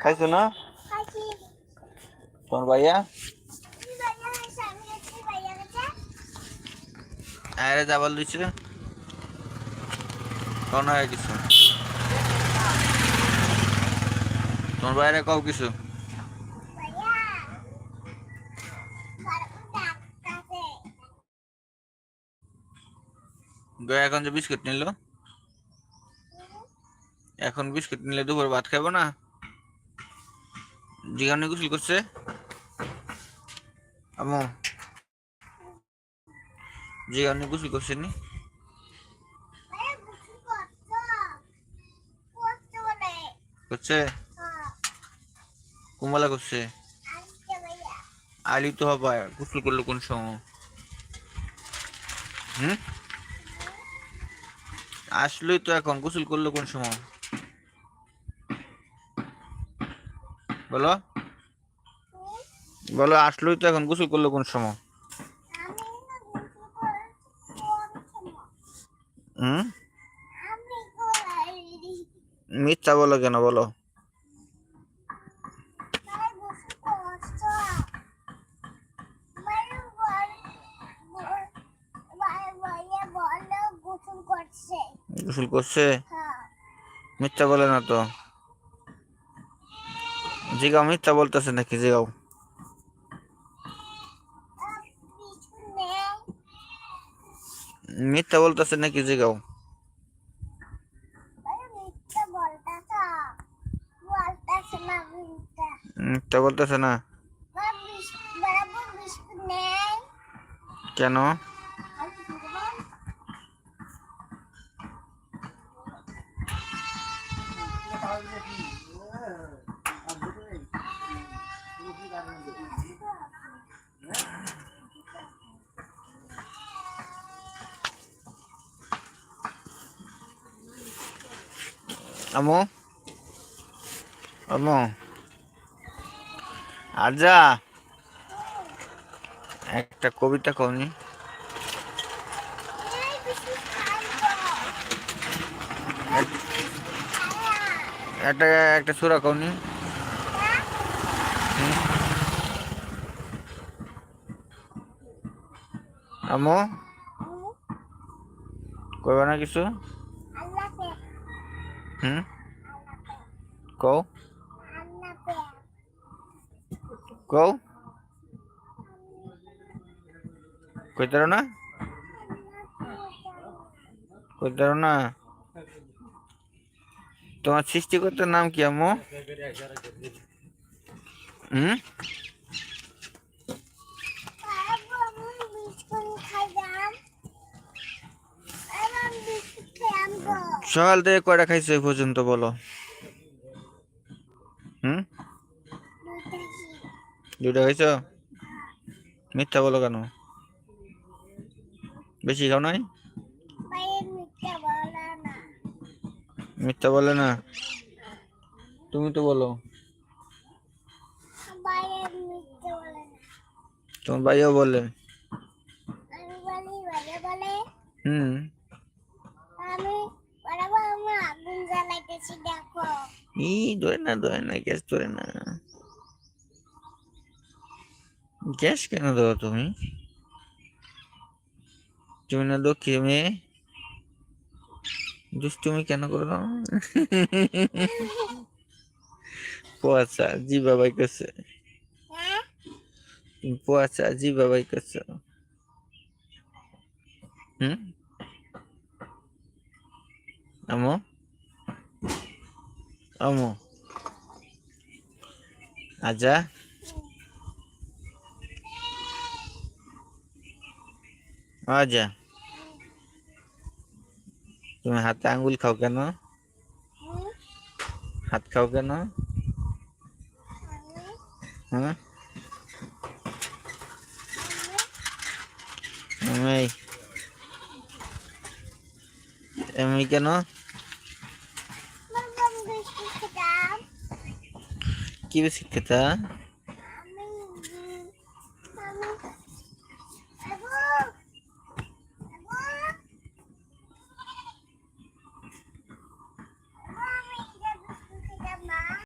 খাইছো না তোমার ভাইয়া? আরে যাবার লইছে কোন হয় কিছু তোমার বাইরে কাউ কিছু এখন যে বিস্কুট নিল এখন বিস্কুট নিলে দুপুর ভাত খাবো না জিগানি গোসল করছে আমো জিগানি গোসল করছে নি করছে কুমলা করছে আলি তো হবে গোসল করলো কোন সময় আসলেই তো এখন গোসল করলো কোন সময় বলো বলো আসলেই তো এখন গোসল করলো কোন সময় মিথ্যা বলো কেন বলো গোসল করছে মিথ্যা বলে না তো জিগাও মিথ্যা বলতেছে নাকি জিগাও মিথ্যা বলতেছে নাকি জিগাও মিথ্যা বলতেছে না কেন আমো আমো আজা একটা কবিতা কওনি একটা একটা সূরা কওনি আমো কইবা না কিছু কও কও কইতারো না কইতারো না তোমার সৃষ্টিকর্তার নাম কি আম্মু সকাল থেকে কয়টা খাইছো এই পর্যন্ত বলো দুইটা খাইছো মিথ্যা বলো কেন বেশি খাও নাই মিথ্যা বলে না তুমি তো বলো তোমার ভাইও বলে ধরে না গ্যাস ধরে না গ্যাস কেন দেবো তুমি তুমি না দক্ষী মেয়ে দুষ্টুমি কেন করো পোয়াচা জি বাবাই করছে পোয়াচা জি বাবাই করছে আমো আমো আজা আজা তুমি হাতে আঙ্গুল খাও কেন হাত খাও কেন এমনি কেন কি বিস্কিট খেতা